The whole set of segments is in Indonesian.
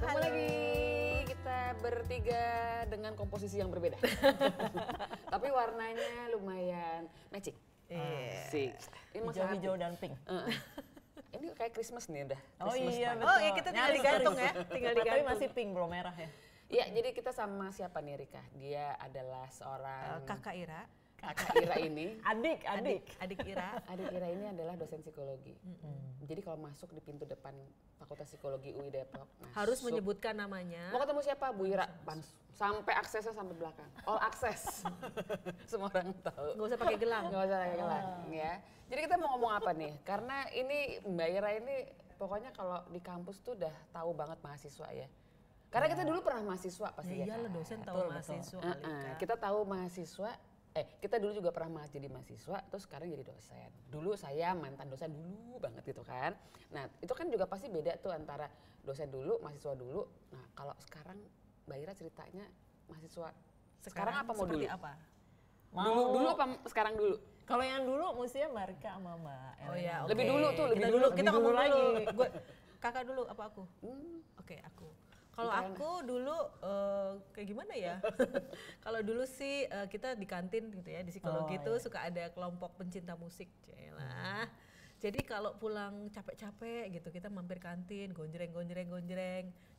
Ketemu lagi kita bertiga dengan komposisi yang berbeda. Tapi warnanya lumayan matching. Sih. Ini Hijau-hijau dan pink. Ini kayak Christmas nih udah. Oh Christmas iya time. betul. Oh ya kita tinggal digantung ya, tinggal Tapi digantung. masih pink belum merah ya. Iya, jadi kita sama siapa nih Rika? Dia adalah seorang Kakak Ira, kakak Ira ini. Adik. adik Ira. Adik Ira ini adalah dosen psikologi. Jadi kalau masuk di pintu depan Fakultas Psikologi UI Depok, Harus masuk. menyebutkan namanya. Mau ketemu siapa? Bu Ira. Sampai aksesnya sampai belakang. All access. Semua orang tahu. Nggak usah pakai gelang. Nggak usah pakai gelang, ya. Jadi kita mau ngomong apa nih? Karena ini Mbak Ira ini pokoknya kalau di kampus tuh udah tahu banget mahasiswa ya. Karena kita dulu pernah mahasiswa pasti Ya ya. iyalah kan? dosen tahu Betul, mahasiswa betul. kali Kak. Kita tahu mahasiswa, kita dulu juga pernah jadi mahasiswa, terus sekarang jadi dosen. Dulu saya mantan dosen dulu banget gitu kan. Nah itu kan juga pasti beda tuh antara dosen dulu, mahasiswa dulu. Nah kalau sekarang Mbak Ira ceritanya mahasiswa sekarang apa mau seperti dulu? apa? Dulu apa sekarang dulu? Kalau yang dulu mestinya Mbak Rika sama Mbak Oh Elena. ya, oke. Lebih dulu tuh, lebih kita dulu. Kita Lebih ngomong dulu dulu. lagi. Kakak dulu apa aku? Oke, aku. Kalau Bukan. aku dulu kayak gimana ya? Kalau dulu sih kita di kantin gitu ya, di psikologi Oh, tuh iya. suka ada kelompok pencinta musik, celah. Jadi kalau pulang capek-capek gitu kita mampir kantin, gonjreng.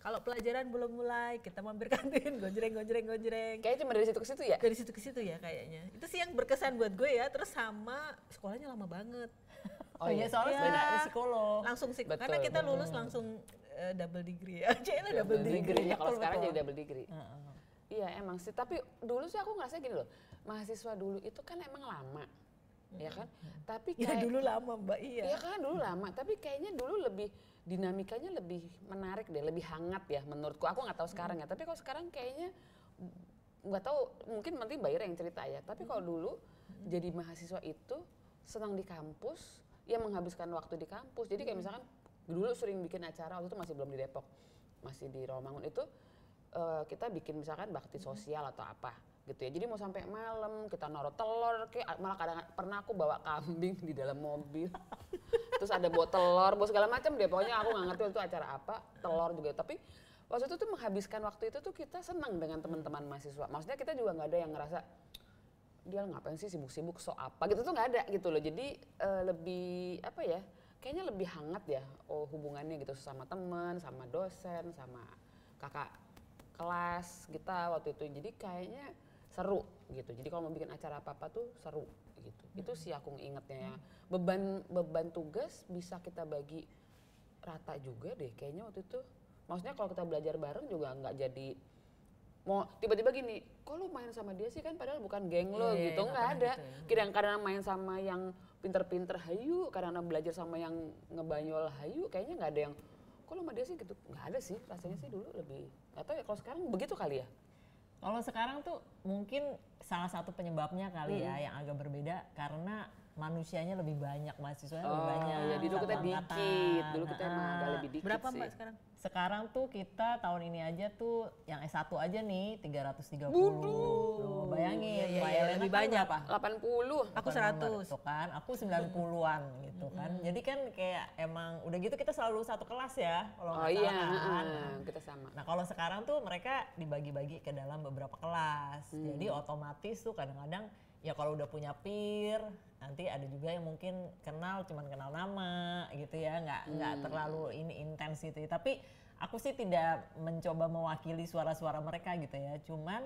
Kalau pelajaran belum mulai, kita mampir kantin, gonjreng. Kayaknya cuma dari situ ke situ ya? Dari situ ke situ ya kayaknya. Itu sih yang berkesan buat gue ya. Terus sama sekolahnya lama banget. Oh iya, soalnya Iya. sebenarnya ada psikolog. Langsung sih, Betul, karena kita lulus langsung double degree ya. Cila double degree. Ya, kalau Betul, sekarang betul. jadi double degree. Iya emang sih, tapi dulu sih aku ngerasa gini loh, mahasiswa dulu itu kan emang lama, ya kan? Tapi Ya kayak, dulu lama Mbak, iya. Iya kan dulu lama, tapi kayaknya dulu lebih dinamikanya lebih menarik deh, lebih hangat ya menurutku. Aku nggak tahu sekarang ya, tapi kalau sekarang kayaknya nggak tahu, mungkin nanti Mbak Ira yang cerita ya. Tapi kalau dulu jadi mahasiswa itu senang di kampus, ya menghabiskan waktu di kampus. Jadi kayak misalkan dulu sering bikin acara, waktu itu masih belum di Depok, masih di Rawamangun itu kita bikin misalkan bakti sosial atau apa gitu ya. Jadi mau sampai malam kita naruh telur, kayak malah kadang pernah aku bawa kambing di dalam mobil. Terus ada bawa telur, bawa segala macam deh. Pokoknya aku nggak ngerti itu acara apa, telur juga. Tapi waktu itu tuh menghabiskan waktu itu tuh kita senang dengan teman-teman mahasiswa. Maksudnya kita juga nggak ada yang ngerasa dia ngapain sih sibuk-sibuk so apa gitu tuh nggak ada gitu loh. Jadi lebih apa ya? Kayaknya lebih hangat ya hubungannya gitu sama teman, sama dosen, sama kakak kelas kita waktu itu. Jadi kayaknya seru gitu. Jadi kalau mau bikin acara apa-apa tuh seru gitu. Itu sih aku ingetnya ya. Beban tugas bisa kita bagi rata juga deh kayaknya waktu itu. Maksudnya kalau kita belajar bareng juga nggak jadi mau tiba-tiba gini, kok lu main sama dia sih kan padahal bukan geng lo Iya, gitu, nggak nggak pernah ada. gitu ya. Kadang-kadang main sama yang pinter-pinter hayu, kadang-kadang belajar sama yang ngebanyol hayu, kayaknya nggak ada yang kok lu sama dia sih gitu, nggak ada sih. Rasanya sih dulu lebih, nggak tahu ya kalau sekarang begitu kali ya. Kalau sekarang tuh mungkin salah satu penyebabnya kali ya yang agak berbeda karena manusianya lebih banyak, mahasiswanya lebih banyak. Ya dulu kita satu angkatan. dikit, dulu kita emang agak lebih dikit Berapa sih. Mbak sekarang? Sekarang tuh kita tahun ini aja tuh yang S1 aja nih 330. Tuh, bayangin, Iya, Mbak iya, Elena lebih kan banyak. berapa? 80. Aku Bukan 100. nomor, tuh kan, aku 90-an gitu kan. Jadi kan kayak emang udah gitu kita selalu satu kelas ya kalau Oh nggak iya, salah kan. kita sama. Nah kalau sekarang tuh mereka dibagi-bagi ke dalam beberapa kelas. Jadi otomatis tuh kadang-kadang ya kalau udah punya peer, nanti ada juga yang mungkin kenal cuman kenal nama gitu ya, nggak terlalu ini intens gitu ya. Tapi aku sih tidak mencoba mewakili suara-suara mereka gitu ya. Cuman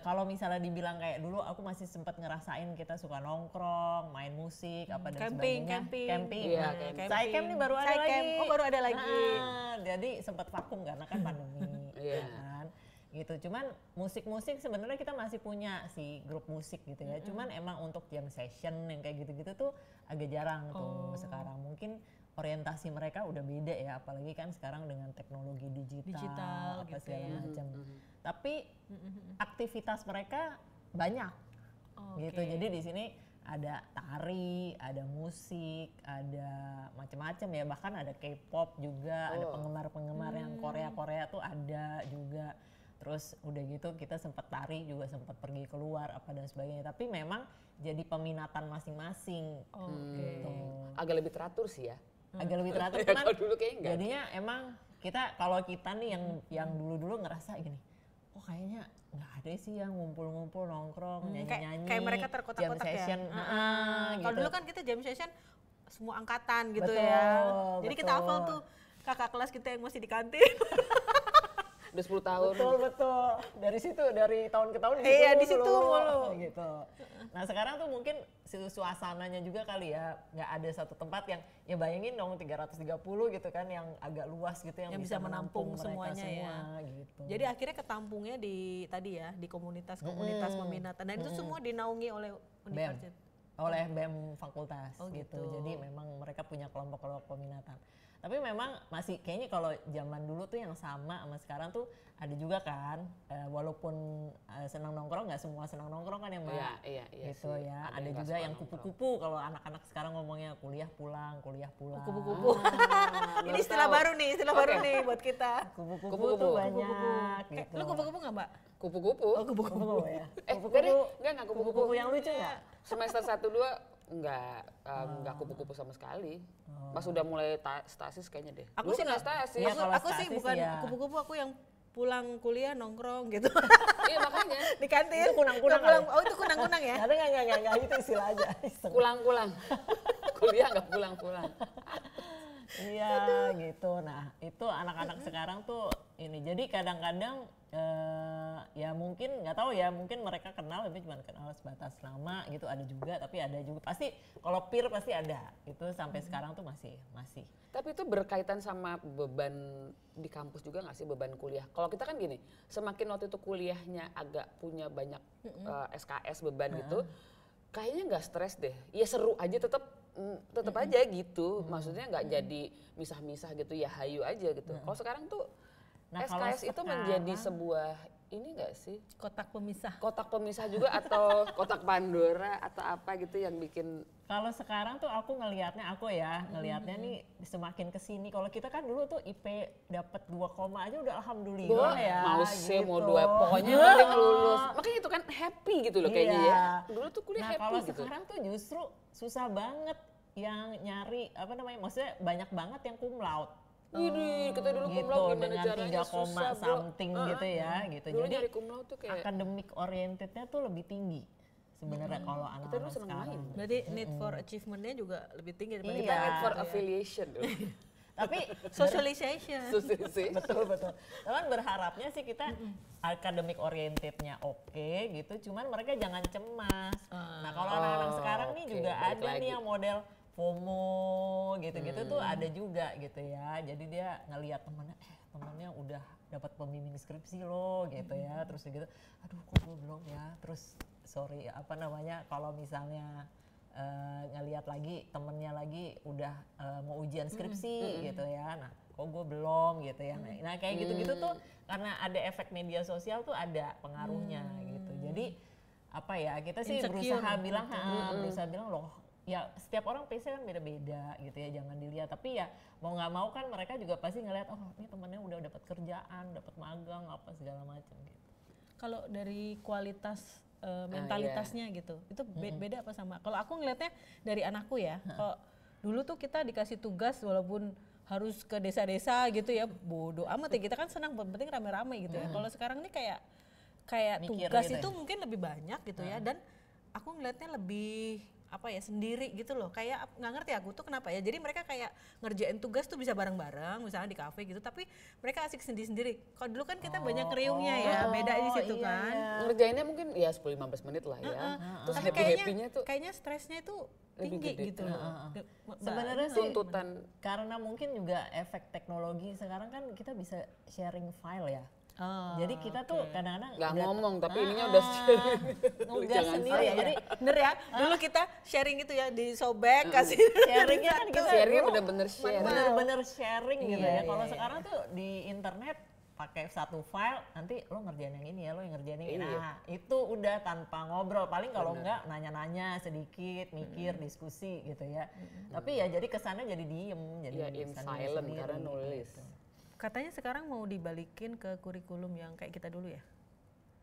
kalau misalnya dibilang kayak dulu aku masih sempat ngerasain kita suka nongkrong, main musik apa dan sebagainya. Camping. Iya, Nah, camping. Saicam nih baru ada Saicam. lagi. Oh, baru ada lagi. Nah, jadi sempat vakum karena kan pandemi. Iya. Kan? Gitu. Cuman musik-musik sebenarnya kita masih punya sih grup musik gitu ya. Cuman emang untuk jam session yang kayak gitu-gitu tuh agak jarang tuh sekarang. Mungkin orientasi mereka udah beda ya, apalagi kan sekarang dengan teknologi digital apa gitu segala ya. macam. Tapi aktivitas mereka banyak. Oke. Gitu. Jadi di sini ada tari, ada musik, ada macam-macam ya, bahkan ada K-pop juga, ada penggemar-penggemar yang Korea-Korea tuh ada juga. Terus udah gitu kita sempat tari juga, sempat pergi keluar apa dan sebagainya. Tapi memang jadi peminatan masing-masing. Oke. Agak lebih teratur sih ya. agak lebih teratur. Ya, Cuman kalau dulu kayaknya enggak. jadinya emang kalau kita nih yang dulu-dulu ngerasa gini, oh kayaknya nggak ada sih yang ngumpul-ngumpul nongkrong nyanyi-nyanyi. Kayak mereka terkotak-kotak jam session, ya. gitu. Kalau dulu kan kita jam session semua angkatan gitu Betul, ya. Jadi kita betul. hafal tuh kakak kelas kita yang masih di kantin. Udah 10 tahun. Betul. Dari tahun ke tahun Iya, di situ mulu. gitu. Nah sekarang tuh mungkin suasananya juga kali ya, nggak ada satu tempat yang, ya bayangin dong 330 gitu kan, yang agak luas gitu, yang bisa menampung mereka semuanya semua, ya. gitu. Jadi akhirnya ketampungnya di tadi ya, di komunitas-komunitas peminatan. Dan itu semua dinaungi oleh universitas. Oleh BEM fakultas Oh, gitu. gitu. Jadi memang mereka punya kelompok-kelompok peminatan. Tapi memang masih kayaknya kalau zaman dulu tuh yang sama sama sekarang tuh ada juga kan, walaupun senang nongkrong, nggak semua senang nongkrong kan ya Mbak. Iya Gitu sih. ya. Ada Ada yang nggak juga suka yang nongkrong. kupu-kupu, kalau anak-anak sekarang ngomongnya kuliah pulang. Kupu-kupu. Ini Baru istilah tahu. baru nih, Oke. buat kita. Kupu-kupu Kupu-kupu. tuh banyak gitu. Lu kupu-kupu nggak Mbak? Kupu-kupu. Oh kupu-kupu. Kupu-kupu ya. Enggak kupu-kupu. Kupu-kupu yang lucu nggak? Semester 1-2 enggak kupu-kupu sama sekali. Pas udah mulai stasis kayaknya deh. Aku Dulu sih kan nggak stasis. Iya, kalau Aku sih stasis bukan ya. kupu-kupu, aku yang pulang kuliah nongkrong gitu. Iya makanya. Di kantin. Itu kunang-kunang Nggak pulang. kali. Oh itu kunang-kunang ya? Nggak, itu istilah aja. Iseng. Kulang-kulang. Kuliah nggak pulang-pulang. Iya gitu. Nah itu anak-anak sekarang tuh ini. Jadi kadang-kadang ya mungkin nggak tahu ya. Mungkin mereka kenal tapi cuma kenal sebatas nama gitu. Ada juga, tapi ada juga. Pasti kalau peer pasti ada. Itu sampai sekarang tuh masih. Tapi itu berkaitan sama beban di kampus juga nggak sih, beban kuliah? Kalau kita kan gini, semakin waktu itu kuliahnya agak punya banyak SKS beban gitu, kayaknya nggak stres deh. Ya seru aja tetap aja gitu. Maksudnya nggak jadi misah-misah gitu, ya hayu aja gitu. Kalau sekarang tuh Nah, kalau SKS itu menjadi sebuah ini nggak sih? Kotak pemisah. Kotak pemisah juga atau kotak Pandora atau apa gitu yang bikin. Kalau sekarang tuh aku ngelihatnya nih semakin kesini. Kalau kita kan dulu tuh IP dapat 2 koma aja udah alhamdulillah ya. Mau C, mau gitu. 2, pokoknya yang penting lulus. Makanya itu kan happy gitu loh kayaknya Iya. ya. Dulu tuh kuliah Nah happy kalau gitu. sekarang tuh justru susah banget yang nyari maksudnya banyak banget yang cum laude. Widih, kita dulu cum Gitu, laude gimana dengan caranya 3, susah bro. something gitu ya gitu. Dulu Jadi nyari cum laude tuh kayak academic orientednya tuh lebih tinggi sebenarnya kalau dulu anak-anak seneng sekarang. main. Berarti need for achievement-nya juga lebih tinggi daripada Iya. kita kita need for gitu ya. affiliation dulu. Tapi Socialization. Sih. betul. Cuman berharapnya sih kita academic orientednya oke gitu. Cuman mereka jangan cemas. Nah kalau anak-anak sekarang nih oke, juga balik ada lagi. nih yang model FOMO gitu-gitu tuh ada juga gitu ya. Jadi dia ngelihat temennya udah dapat pembimbing skripsi loh gitu ya. Terus gitu, aduh kok gue belum ya. Terus kalau misalnya ngelihat lagi temennya lagi udah mau ujian skripsi gitu ya. Nah kok gue belum gitu ya. Nah kayak gitu-gitu tuh karena ada efek media sosial tuh ada pengaruhnya gitu. Jadi kita sih Insecure berusaha bilang loh, ya setiap orang pace kan beda-beda gitu ya, jangan dilihat. Tapi ya mau nggak mau kan mereka juga pasti ngelihat, oh ini temennya udah dapat kerjaan, dapat magang apa segala macam gitu. Kalau dari kualitas mentalitasnya gitu, itu beda apa sama? Kalau aku ngelihatnya dari anakku ya, kalau dulu tuh kita dikasih tugas walaupun harus ke desa-desa gitu ya, bodoh amat ya, kita kan senang, penting rame-rame gitu ya. Kalau sekarang nih kayak Mikir tugas gitu itu ya? mungkin lebih banyak gitu ya, dan aku ngelihatnya lebih sendiri gitu loh, kayak nggak ngerti aku tuh kenapa ya. Jadi mereka kayak ngerjain tugas tuh bisa bareng-bareng misalnya di kafe gitu, tapi mereka asik sendiri-sendiri. Kalau dulu kan kita banyak kriungnya ya, beda di situ iya, kan. iya. Ngerjainnya mungkin ya 10-15 menit lah ya. Terus Tapi happy-happynya tuh kayaknya stresnya itu lebih tinggi gede. gitu loh. Sebenarnya sih tuntutan. karena mungkin juga efek teknologi sekarang kan kita bisa sharing file ya. Oh, Jadi kita tuh kadang-kadang Nggak udah- ngomong tapi ininya udah sharing. nugas Jangan sendiri ya. Jadi bener ya, dulu kita sharing gitu ya, disobek kasih sharingnya kan kita Sharingnya dulu bener-bener share. bener-bener sharing gitu Iya, ya. Kalau iya, sekarang tuh di internet pakai satu file, nanti lo ngerjain yang ini ya, lo yang ngerjain yang ini. Iya. Nah itu udah tanpa ngobrol, paling kalau enggak nanya-nanya sedikit, mikir, diskusi gitu ya. Tapi ya jadi kesannya jadi diem, jadi Ya in sendiri-sendiri silent karena nulis. gitu. Katanya sekarang mau dibalikin ke kurikulum yang kayak kita dulu ya.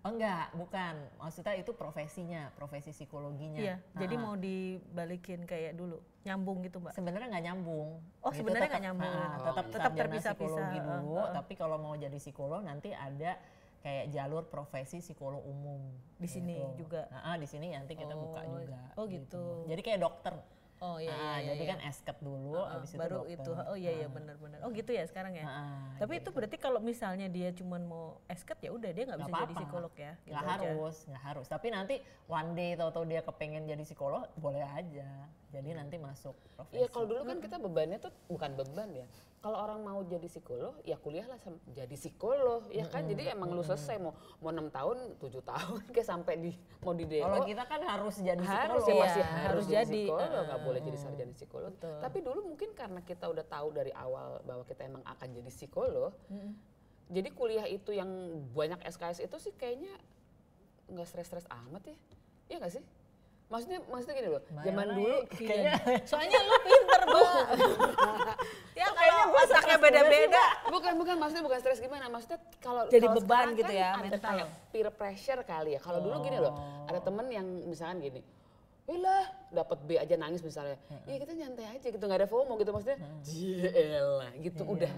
Oh enggak, bukan. Maksudnya itu profesinya, profesi psikologinya. Iya, jadi Ha-ha. mau dibalikin kayak dulu, nyambung gitu Mbak. Sebenarnya nggak nyambung. Oh, sebenarnya nggak nyambung. Tetap Tetap sarjana terpisah-pisah. psikologi dulu, tapi kalau mau jadi psikolog nanti ada kayak jalur profesi psikolog umum Di sini juga. Di sini nanti kita buka juga. Oh gitu. Jadi kayak dokter. Oh iya, iya, Jadi iya. kan esket dulu, habis itu Baru dokter. itu. Oh iya iya benar-benar. Oh gitu ya sekarang ya. Tapi gitu. itu berarti kalau misalnya dia cuman mau esket ya udah dia nggak bisa jadi psikolog ya. Gitu Nggak harus. Tapi nanti one day tahu-tahu dia kepengen jadi psikolog, boleh aja. Jadi nanti masuk profesi. Iya, kalau dulu kan kita bebannya tuh bukan beban ya. Kalau orang mau jadi psikolog, ya kuliahlah jadi psikolog, ya kan. Jadi emang lu selesai mau 6 tahun, 7 tahun kayak sampai mau di DO. Kalau kita kan harus jadi harus psikolog. ya pasti Iya, harus harus jadi jadi. psikolog, nggak boleh jadi sarjana psikolog. Betul. Tapi dulu mungkin karena kita udah tahu dari awal bahwa kita emang akan jadi psikolog, jadi kuliah itu yang banyak SKS itu sih kayaknya nggak stres-stres amat ya, iya nggak sih? Maksudnya gini loh, zaman dulu kayaknya Soalnya lu pinter Mbak. Ya kalau otaknya beda-beda. bukan maksudnya bukan stres gimana, maksudnya kalau Jadi kalau beban sekarang gitu kan ya, ada mental. kayak peer pressure kali ya. Kalau dulu gini loh, ada temen yang misalkan gini, lah dapat B aja nangis misalnya, ya kita nyantai aja gitu, nggak ada FOMO gitu maksudnya, jelah gitu, udah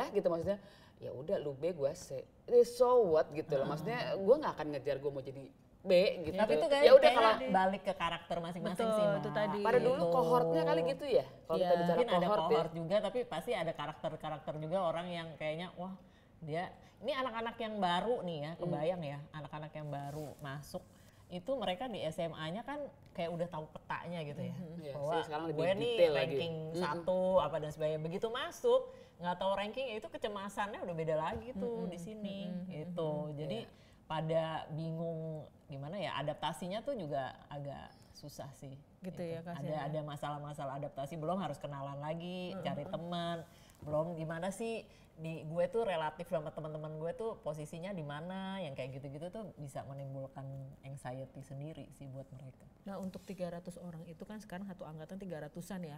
gitu maksudnya, ya udah lu B gua C, so what gitu loh, maksudnya gua nggak akan ngejar gua mau jadi B gitu. Tapi itu ya udah kalau kayaknya balik ke karakter masing-masing Betul, sih, Mbak. itu tadi. pada dulu Gitu. kohortnya kali gitu ya, kalau kita Iya. bicara Mungkin ada kohort ya. kohort juga, tapi pasti ada karakter-karakter juga orang yang kayaknya wah dia ini anak-anak yang baru nih ya, kebayang ya, anak-anak yang baru masuk itu mereka di SMA-nya kan kayak udah tahu petanya gitu ya, Iya, bahwa sih, sekarang lebih gue nih detail lagi. ranking 1 apa dan sebagainya. Begitu masuk nggak tahu ranking itu kecemasannya udah beda lagi tuh di sini gitu. Jadi pada bingung gimana ya, adaptasinya tuh juga agak susah sih. Gitu ya, kasihan Ada masalah-masalah adaptasi, belum harus kenalan lagi, cari teman, belum gimana sih di gue tuh relatif sama teman-teman gue tuh posisinya di mana, yang kayak gitu-gitu tuh bisa menimbulkan anxiety sendiri sih buat mereka. Nah untuk 300 orang itu kan sekarang satu angkatan 300-an ya.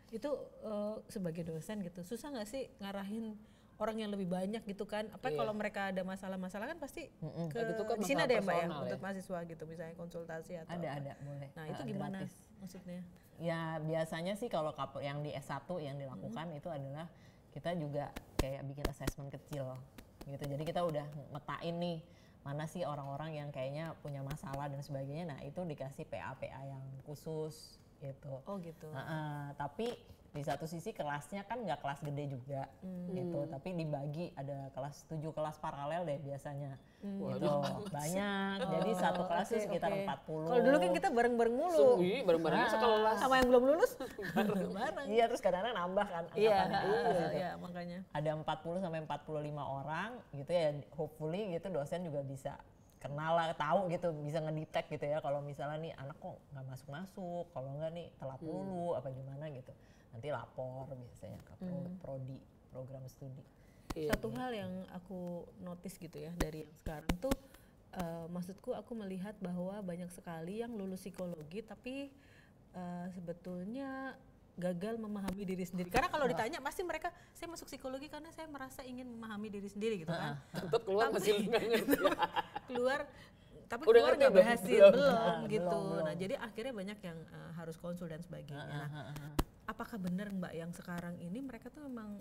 Itu sebagai dosen gitu, susah nggak sih ngarahin orang yang lebih banyak gitu kan? Apa kalau mereka ada masalah-masalah kan pasti ke Itu kan di sini masalah ada ya Mbak ya personal untuk mahasiswa gitu, misalnya konsultasi atau apa. Ada boleh. Nah itu gimana Gratis. maksudnya? Ya biasanya sih kalau yang di S1 yang dilakukan itu adalah kita juga kayak bikin assessment kecil gitu. Jadi kita udah metain nih mana sih orang-orang yang kayaknya punya masalah dan sebagainya. Nah itu dikasih PA yang khusus gitu. Oh gitu. Tapi di satu sisi kelasnya kan nggak kelas gede juga gitu, tapi dibagi ada kelas 7 kelas paralel deh biasanya gitu. Banyak, jadi satu kelas tuh sekitar 40. Kalau dulu kan kita bareng-bareng mulu. Wih, bareng-barengnya sekelas. Sama yang belum lulus bareng. Iya, terus kadang-kadang nambah kan Iya, angkatannya. iya makanya. Ada 40 sampai 45 orang gitu ya, hopefully gitu dosen juga bisa kenal lah, tahu gitu, bisa ngedetect gitu ya kalau misalnya nih anak kok nggak masuk-masuk, kalau nggak nih telat dulu apa gimana gitu. Nanti lapor biasanya ke prodi, program studi. Satu hal yang aku notice gitu ya dari yang sekarang tuh, maksudku aku melihat bahwa banyak sekali yang lulus psikologi tapi sebetulnya gagal memahami diri sendiri. Karena kalau ditanya pasti mereka, saya masuk psikologi karena saya merasa ingin memahami diri sendiri gitu kan. Tetap keluar masih nggak ngerti. Keluar tapi Udah keluar ngerti nggak belum? berhasil belum gitu. belum. Nah jadi akhirnya banyak yang harus konsul dan sebagainya. Nah, apakah benar Mbak yang sekarang ini mereka tuh emang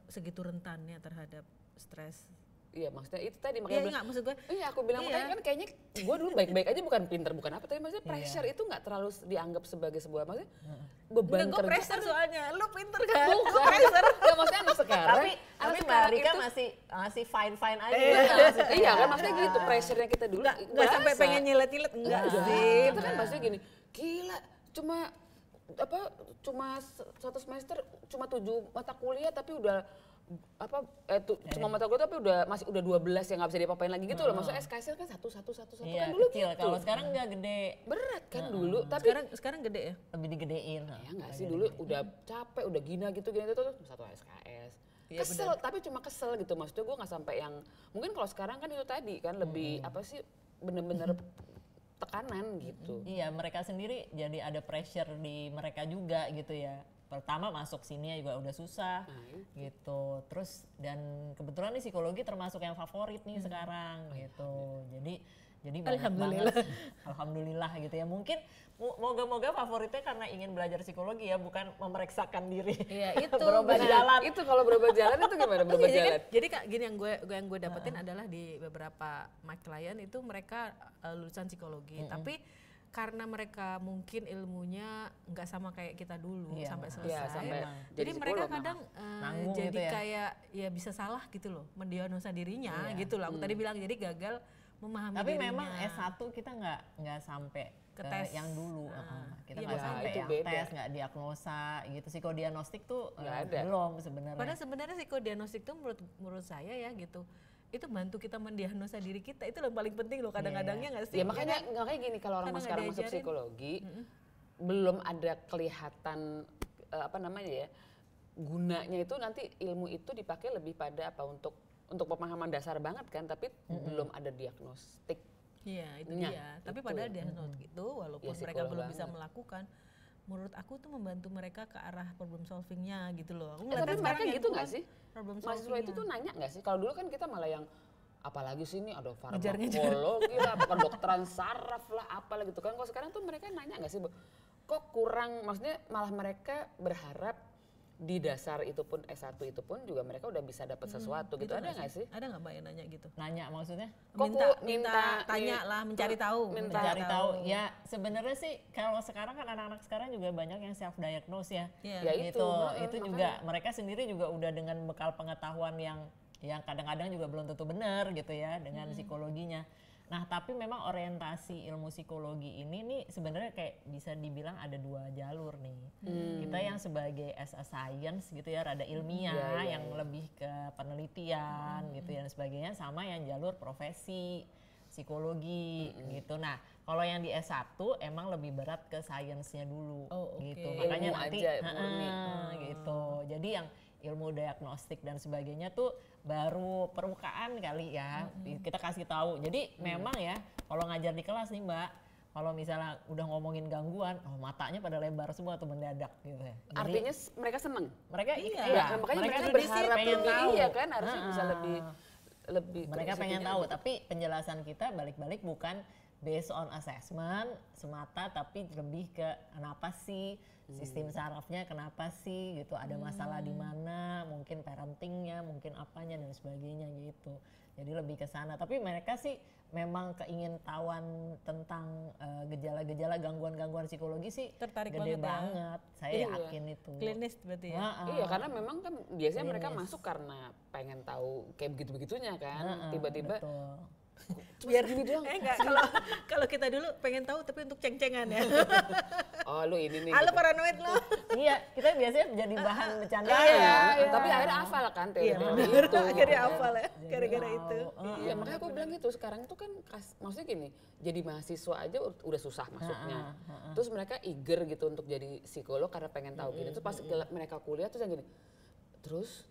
segitu rentannya terhadap stres? Iya, maksudnya itu tadi Iya makanya enggak maksud gue. iya, aku bilang Iya. makanya kan kayaknya gue dulu baik-baik aja, bukan pinter bukan apa, tapi maksudnya pressure itu nggak terlalu dianggap sebagai sebuah maksudnya beban Gue kerja. pressure soalnya, lu pinter kan? Bukan. Ya, maksudnya anak sekarang. Tapi anak Mbak sekarang Rika itu- masih fine aja. iya kan maksudnya gitu, pressure-nya kita dulu. Nggak sampai berasa. pengen nyilet-nyilet enggak Enggak. sih. Kita kan maksudnya gini, gila cuma satu semester cuma 7 mata kuliah tapi udah cuma mata kuliah tapi udah 12 yang nggak bisa diapa-apain lagi gitu loh. Maksudnya SKS kan satu Iya, kan dulu kecil. gitu. Kalau sekarang nggak gede, Berat kan dulu, tapi Sekarang gede ya? lebih digedein. ya nggak sih dulu udah capek, udah gina gitu itu satu SKS. Kesel, tapi cuma kesel gitu. Maksudnya gue nggak sampai yang mungkin kalau sekarang kan itu tadi kan lebih apa sih bener-bener tekanan gitu. Iya, mereka sendiri jadi ada pressure di mereka juga gitu ya. pertama masuk sini juga udah susah gitu. Terus dan kebetulan nih psikologi termasuk yang favorit nih sekarang gitu. Jadi banyak Alhamdulillah. banget. Alhamdulillah gitu ya. Mungkin moga-moga favoritnya karena ingin belajar psikologi ya, bukan memeriksakan diri. Iya itu. Berobat jalan. Itu kalau berobat jalan itu gimana berobat Iya, jalan? Jadi Kak, gini yang gue dapetin adalah di beberapa my client itu mereka lulusan psikologi, tapi karena mereka mungkin ilmunya nggak sama kayak kita dulu Iya, sampai Iya, selesai. sampai Jadi mereka psikolog kadang Nanggung jadi gitu ya. kayak ya bisa salah gitu loh, mendiagnosa dirinya Iya. gitu loh. Aku tadi bilang jadi gagal memahami Tapi dirinya. memang S1 kita nggak sampai Ke tes. yang dulu. Kita Iya, nggak makanya sampai itu yang beda. tes, nggak diagnosa gitu. Psikodiagnostik tuh Nggak ada. belum sebenarnya. Padahal sebenarnya psikodiagnostik itu menurut saya ya gitu, itu bantu kita mendiagnosa diri kita, itu yang paling penting loh kadang-kadangnya nggak sih? Ya makanya gini kalau orang Karena sekarang nggak masuk diajarin. psikologi belum ada kelihatan apa namanya ya, gunanya itu nanti ilmu itu dipakai lebih pada apa untuk pemahaman dasar banget kan, tapi belum ada diagnostik. Iya itu Nya, dia. Tapi itu. padahal diagnostik itu walaupun Ya, mereka psikolog belum bisa banget. melakukan, menurut aku tuh membantu mereka ke arah problem solvingnya gitu loh. Aku Tapi ngeliatnya mereka sekarang yang gitu nggak keluar sih? problem Mahasiswa itu solvingnya. tuh nanya nggak sih? Kalau dulu kan kita malah yang apalagi sih ini ada Ngejar-ngejar. farmakologi lah, apa kedokteran saraf lah, apalah gitu kan. Kalau sekarang tuh mereka nanya nggak sih, kok kurang? Maksudnya malah mereka berharap di dasar itu pun S1 itu pun juga mereka udah bisa dapat sesuatu gitu. Ada nggak sih? Ada nggak Mbak yang nanya gitu? Nanya maksudnya? Kok Minta tanya lah, mencari tahu. Mencari tahu. Ya sebenarnya sih kalau sekarang kan anak-anak sekarang juga banyak yang self diagnose ya. Iya. Ya Gitu. Itu makanya. juga mereka sendiri juga udah dengan bekal pengetahuan yang kadang-kadang juga belum tentu benar gitu ya dengan psikologinya. Nah, tapi memang orientasi ilmu psikologi ini nih sebenarnya kayak bisa dibilang ada dua jalur nih. Kita yang sebagai as a science gitu ya, rada ilmiah yang lebih ke penelitian gitu ya dan sebagainya, sama yang jalur profesi psikologi gitu. Nah, kalau yang di S1 emang lebih berat ke sainsnya dulu gitu. Oke. Makanya Ilmu nanti aja, murni. gitu. Jadi yang ilmu diagnostik dan sebagainya tuh baru permukaan kali ya, kita kasih tahu. Jadi memang ya kalau ngajar di kelas nih Mbak, kalau misalnya udah ngomongin gangguan, matanya pada lebar semua tuh mendadak gitu ya. Jadi, Artinya mereka seneng. mereka Nah, makanya mereka juga berharap pengen lebih tahu. iya kan, harusnya bisa lebih Mereka ke pengen situnya tahu, gitu. tapi penjelasan kita balik-balik bukan based on assessment semata, tapi lebih ke kenapa sih sistem sarafnya, kenapa sih gitu, ada masalah di mana, mungkin parentingnya, mungkin apanya dan sebagainya gitu. Jadi lebih ke sana. Tapi mereka sih memang keingintahuan tentang gejala-gejala gangguan-gangguan psikologi sih Tertarik gede banget ya. banget. Saya Iya. yakin itu. Klinis berarti ya. Iya, karena memang kan biasanya mereka Klinis. masuk karena pengen tahu kayak begitu-begitunya kan. Tiba-tiba Betul. Biar gini doang. enggak kalau kita dulu pengen tahu tapi untuk ceng-cengan ya. Oh lu ini nih. Halo gitu. paranoid lo. Iya, kita biasanya jadi bahan bercandaan. Iya, ya. tapi akhirnya hafal kan Iya teori benar. itu. Akhirnya hafal ya gara-gara tahu. itu. Iya, makanya aku bilang gitu, sekarang itu kan maksudnya gini, jadi mahasiswa aja udah susah masuknya. Terus mereka eager gitu untuk jadi psikolog karena pengen tahu gini. Terus pas mereka kuliah terus yang gini, terus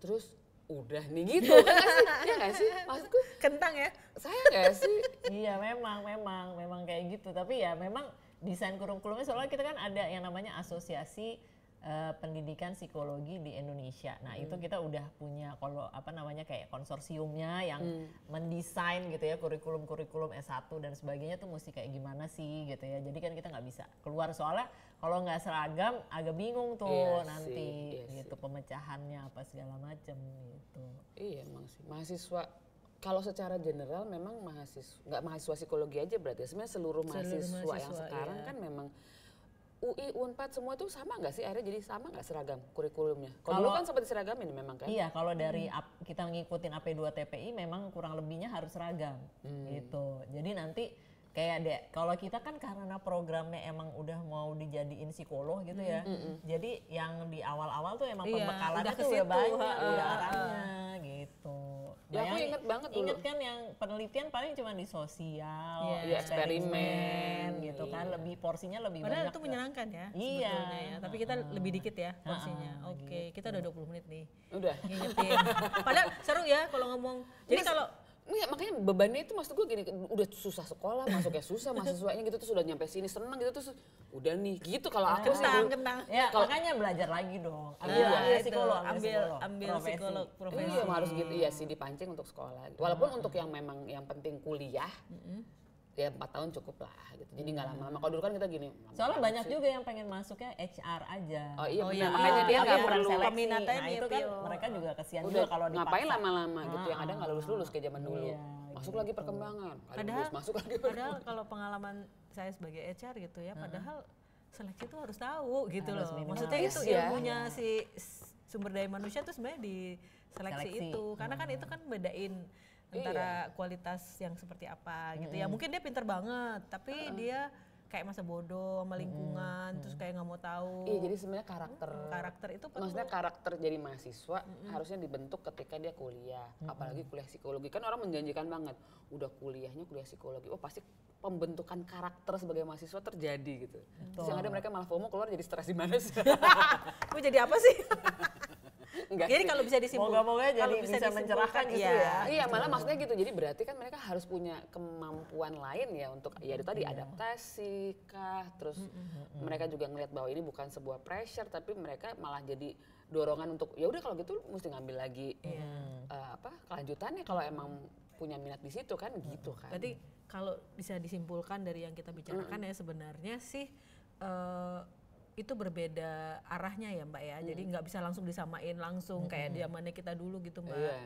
udah nih gitu kan nggak sih? Iya nggak sih? Maksudku Kentang ya. saya nggak sih? Iya, memang kayak gitu. Tapi ya memang desain kurikulumnya soalnya kita kan ada yang namanya asosiasi pendidikan psikologi di Indonesia. Nah, itu kita udah punya kalau apa namanya kayak konsorsiumnya yang mendesain gitu ya kurikulum S1 dan sebagainya tuh mesti kayak gimana sih gitu ya. Jadi kan kita nggak bisa keluar soalnya kalau nggak seragam agak bingung tuh Iya nanti sih, iya gitu pemecahannya apa segala macem gitu. Iya emang sih, mahasiswa kalau secara general memang nggak mahasiswa psikologi aja berarti ya. Sebenarnya seluruh mahasiswa yang mahasiswa, sekarang iya. kan memang UI, Unpad semua tuh sama nggak sih akhirnya jadi sama nggak seragam kurikulumnya? Kalau dulu kan sempat diseragamin memang kan? Iya, kalau dari kita ngikutin AP2 TPI memang kurang lebihnya harus seragam gitu. Jadi nanti kayak kalau kita kan karena programnya emang udah mau dijadiin psikolog gitu ya. Jadi yang di awal-awal tuh emang Iya, pembekalannya udah ke tuh udah situ, banyak, ha, udah arahnya gitu. Ya, aku inget banget dulu. Inget kan yang penelitian paling cuma di sosial, Iya, eksperimen, gitu kan, lebih porsinya lebih Padahal banyak. itu menyenangkan ya Iya. sebetulnya ya. Tapi kita lebih dikit ya porsinya. Oke, kita udah 20 menit nih Udah. ngingetin. Padahal seru ya kalau ngomong. Jadi kalau Iya, makanya bebannya itu maksud gue gini, udah susah sekolah, masuknya susah, mahasiswanya gitu terus udah nyampe sini seneng gitu terus udah nih gitu kalau aku sih. Kentang. Ya makanya belajar lagi dong. Iya, Ambil itu, psikolog, ambil psikolog profesi. Iya harus gitu, iya sih dipancing untuk sekolah. Walaupun untuk yang memang yang penting kuliah, ya 4 tahun cukup lah gitu. Jadi nggak lama-lama. Kalau dulu kan kita gini. Soalnya banyak juga yang pengen masuknya HR aja. Oh iya, Oh benar. iya, Makanya dia nggak kurang perlu. seleksi. peminatnya Nah itu kan pio. mereka juga kasihan Udah juga kalau dipaksa. ngapain lama-lama gitu, yang ada nggak lulus-lulus kayak zaman dulu. Iya, Masuk gitu. lagi perkembangan, nggak Padahal, lulus, masuk lagi padahal kalau pengalaman saya sebagai HR gitu ya, padahal seleksi itu harus tahu gitu Harus loh. minimal. Maksudnya itu Yes, ya. ilmunya si sumber daya manusia itu sebenarnya di seleksi Seleksi. itu. Karena kan itu kan bedain antara kualitas yang seperti apa gitu ya. Mungkin dia pinter banget, tapi dia kayak masa bodoh sama lingkungan, terus kayak nggak mau tahu. Iya, jadi sebenarnya Karakter itu perlu. maksudnya karakter jadi mahasiswa harusnya dibentuk ketika dia kuliah, apalagi kuliah psikologi. Kan orang menjanjikan banget, udah kuliahnya kuliah psikologi, oh pasti pembentukan karakter sebagai mahasiswa terjadi gitu. Terus yang ada mereka malah FOMO keluar jadi stres di mana sih? Mau jadi apa sih? Enggak Jadi sih. kalau bisa disimpulkan, Moga-moga jadi bisa mencerahkan gitu ya. Iya, malah maksudnya gitu. Jadi berarti kan mereka harus punya kemampuan lain ya untuk ya itu tadi adaptasi kah, terus mereka juga ngelihat bahwa ini bukan sebuah pressure tapi mereka malah jadi dorongan untuk ya udah kalau gitu mesti ngambil lagi kelanjutannya kalau emang punya minat di situ kan gitu kan. berarti kalau bisa disimpulkan dari yang kita bicarakan ya sebenarnya sih itu berbeda arahnya ya Mbak ya. Jadi nggak bisa langsung disamain langsung kayak zamannya kita dulu gitu Mbak. Iya.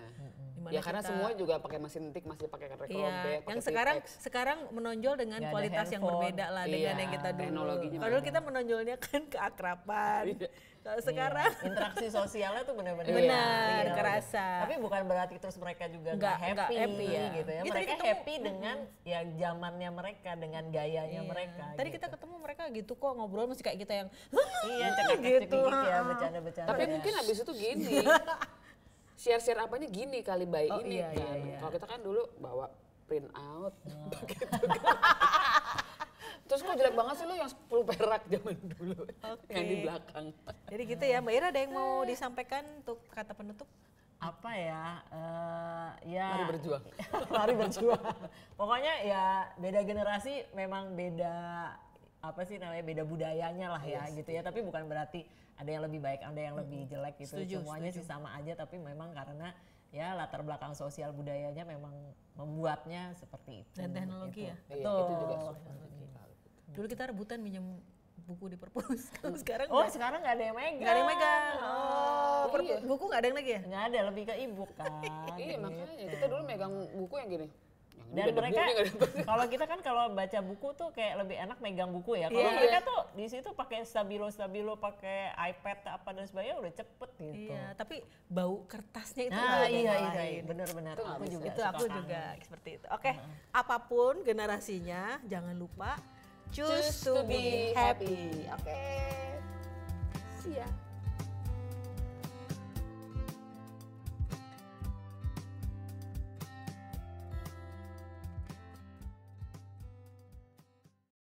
Dimana Ya karena kita- semua juga pakai mesin tik, masih pakai record Iya, back, yang pakai sekarang menonjol dengan Nggak ada kualitas yang handphone. berbeda lah dengan Iya, yang kita dulu. teknologinya Padahal beda. kita menonjolnya kan keakraban. Iya. Kalau sekarang Interaksi sosialnya tuh benar-benar benar real. kerasa. Tapi bukan berarti terus mereka juga Nggak nggak happy, ya. gitu ya. Iya, tadi Mereka ketemu, happy dengan ya zamannya mereka, dengan gayanya Iya. mereka. Tadi gitu. kita ketemu mereka gitu kok ngobrol masih kayak kita yang Iya, cekak-cekak gitu. ya, bercanda-bercanda. Tapi ya. mungkin abis itu gini, share-share apanya gini kali by Oh, ini iya, kan. iya, iya. Kalau kita kan dulu bawa print out, gitu kan. Terus kok jelek banget sih lo yang 10 perak zaman dulu, yang di belakang. jadi gitu ya Mbak Ira, ada yang mau disampaikan untuk kata penutup? Apa ya? Ya Mari berjuang. Mari berjuang. Pokoknya ya beda generasi memang beda apa sih namanya, beda budayanya lah ya gitu ya. Tapi bukan berarti ada yang lebih baik, ada yang lebih jelek gitu. Setuju, Semuanya sih sama aja, tapi memang karena ya latar belakang sosial budayanya memang membuatnya seperti itu. Dan teknologi gitu. ya. Iya, Betul. itu juga Dulu kita rebutan minjem buku di perpus. Kalau sekarang Oh, sekarang nggak ada yang megang. nggak ada yang megang. Oh, Iya. buku nggak ada yang lagi ya? Nggak ada, lebih ke e-book kan. Iya gitu. makanya kita dulu megang buku yang gini. Yang ini Dan ada mereka, debu, ini nggak ada- kalau kita kan kalau baca buku tuh kayak lebih enak megang buku ya. Kalau Iya. mereka tuh di situ pakai stabilo, pakai iPad apa dan sebagainya udah cepet gitu. Iya, tapi bau kertasnya itu Nah nggak ada yang iya lain. benar-benar. Itu nggak Aku bisa. juga Itu suka aku kangen. juga seperti itu. Oke, apapun generasinya jangan lupa choose to be happy. Oke. See ya.